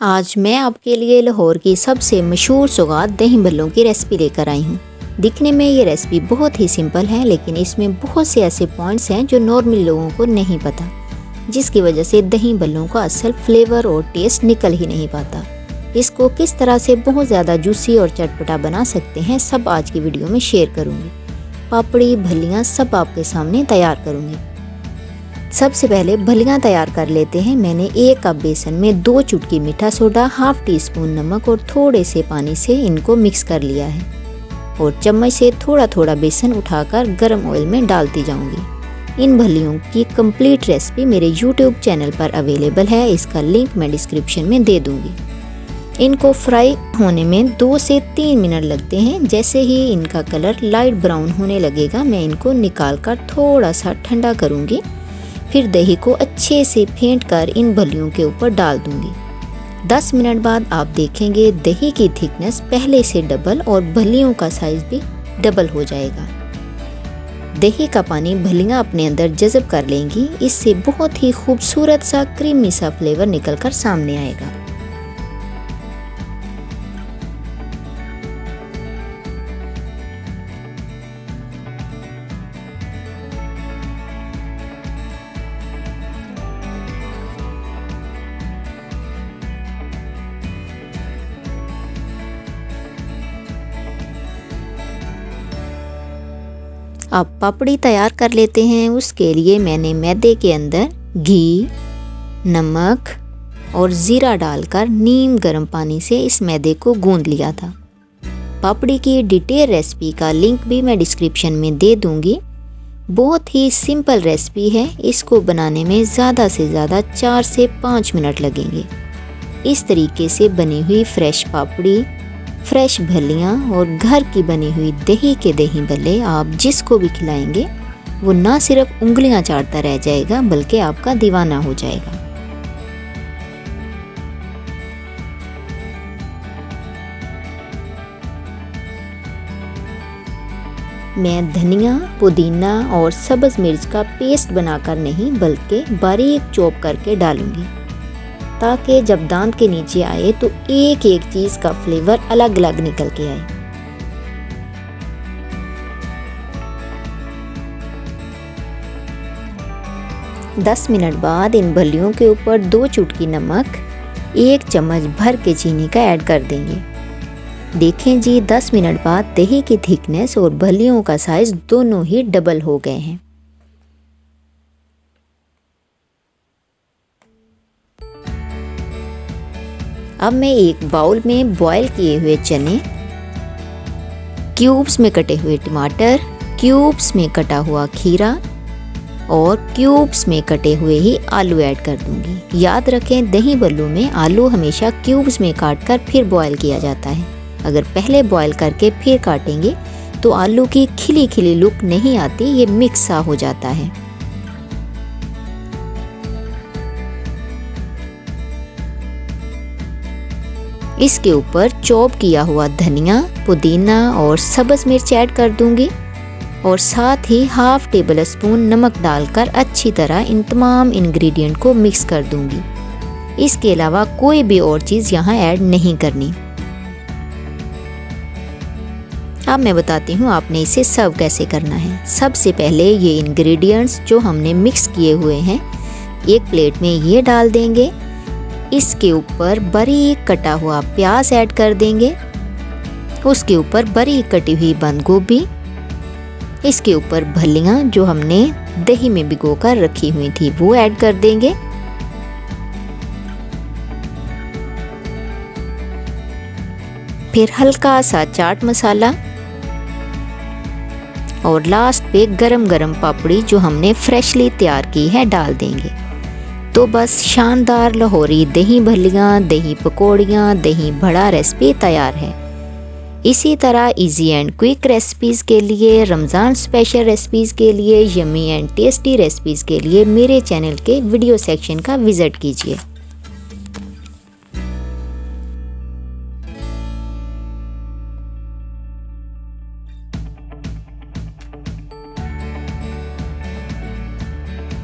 आज मैं आपके लिए लाहौर की सबसे मशहूर सौगात दही भल्लों की रेसिपी लेकर आई हूँ। दिखने में ये रेसिपी बहुत ही सिंपल है, लेकिन इसमें बहुत से ऐसे पॉइंट्स हैं जो नॉर्मल लोगों को नहीं पता, जिसकी वजह से दही भल्लों का असल फ्लेवर और टेस्ट निकल ही नहीं पाता। इसको किस तरह से बहुत ज़्यादा जूसी और चटपटा बना सकते हैं, सब आज की वीडियो में शेयर करूँगी। पापड़ी, भल्लियाँ सब आपके सामने तैयार करूँगी। सबसे पहले भल्लियाँ तैयार कर लेते हैं। मैंने 1 कप बेसन में 2 चुटकी मीठा सोडा, हाफ टी स्पून नमक और थोड़े से पानी से इनको मिक्स कर लिया है और चम्मच से थोड़ा थोड़ा बेसन उठाकर गर्म ऑयल में डालती जाऊंगी। इन भल्लियों की कंप्लीट रेसिपी मेरे यूट्यूब चैनल पर अवेलेबल है, इसका लिंक मैं डिस्क्रिप्शन में दे दूंगी। इनको फ्राई होने में 2 से 3 मिनट लगते हैं। जैसे ही इनका कलर लाइट ब्राउन होने लगेगा, मैं इनको निकाल कर थोड़ा सा ठंडा करूँगी। फिर दही को अच्छे से फेंट कर इन भल्लियों के ऊपर डाल दूंगी। 10 मिनट बाद आप देखेंगे दही की थिकनेस पहले से डबल और भल्लियों का साइज भी डबल हो जाएगा। दही का पानी भल्लियाँ अपने अंदर जज़ब कर लेंगी। इससे बहुत ही खूबसूरत सा क्रीमी सा फ्लेवर निकल कर सामने आएगा। अब पापड़ी तैयार कर लेते हैं। उसके लिए मैंने मैदे के अंदर घी, नमक और ज़ीरा डालकर नीम गर्म पानी से इस मैदे को गूंद लिया था। पापड़ी की डिटेल रेसिपी का लिंक भी मैं डिस्क्रिप्शन में दे दूंगी। बहुत ही सिंपल रेसिपी है। इसको बनाने में ज़्यादा से ज़्यादा 4 से 5 मिनट लगेंगे। इस तरीके से बनी हुई फ्रेश पापड़ी, फ्रेश भल्लियाँ और घर की बनी हुई दही के दही भल्ले आप जिसको भी खिलाएंगे वो ना सिर्फ उंगलियां चाटता रह जाएगा, बल्कि आपका दीवाना हो जाएगा। मैं धनिया, पुदीना और सब्ज़ मिर्च का पेस्ट बनाकर नहीं, बल्कि बारीक चॉप करके डालूंगी, ताकि जब दांत के नीचे आए तो एक एक चीज़ का फ्लेवर अलग अलग निकल के आए। दस मिनट बाद इन भल्लियों के ऊपर 2 चुटकी नमक, 1 चम्मच भर के चीनी का ऐड कर देंगे। देखें जी, 10 मिनट बाद दही की थिकनेस और भल्लियों का साइज दोनों ही डबल हो गए हैं। अब मैं एक बाउल में बॉईल किए हुए चने, क्यूब्स में कटे हुए टमाटर, क्यूब्स में कटा हुआ खीरा और क्यूब्स में कटे हुए ही आलू ऐड कर दूंगी। याद रखें, दही भल्लों में आलू हमेशा क्यूब्स में काटकर फिर बॉईल किया जाता है। अगर पहले बॉईल करके फिर काटेंगे तो आलू की खिली खिली लुक नहीं आती, ये मिक्स सा हो जाता है। इसके ऊपर चॉप किया हुआ धनिया, पुदीना और सब्ज़ मिर्च ऐड कर दूंगी और साथ ही हाफ टेबल स्पून नमक डालकर अच्छी तरह इन तमाम इंग्रेडिएंट को मिक्स कर दूंगी। इसके अलावा कोई भी और चीज़ यहाँ ऐड नहीं करनी। अब मैं बताती हूँ आपने इसे सर्व कैसे करना है। सबसे पहले ये इंग्रेडिएंट्स जो हमने मिक्स किए हुए हैं एक प्लेट में ये डाल देंगे। इसके ऊपर बारीक कटा हुआ प्याज ऐड कर देंगे। उसके ऊपर बारीक कटी हुई बंद गोभी। इसके ऊपर भल्लियाँ जो हमने दही में भिगोकर रखी हुई थी वो ऐड कर देंगे। फिर हल्का सा चाट मसाला और लास्ट पे गरम गरम पापड़ी जो हमने फ्रेशली तैयार की है डाल देंगे। तो बस शानदार लाहौरी दही भल्लियाँ, दही पकौड़ियाँ, दही बड़ा रेसिपी तैयार है। इसी तरह इजी एंड क्विक रेसिपीज़ के लिए, रमज़ान स्पेशल रेसिपीज़ के लिए, यमी एंड टेस्टी रेसिपीज़ के लिए मेरे चैनल के वीडियो सेक्शन का विज़िट कीजिए।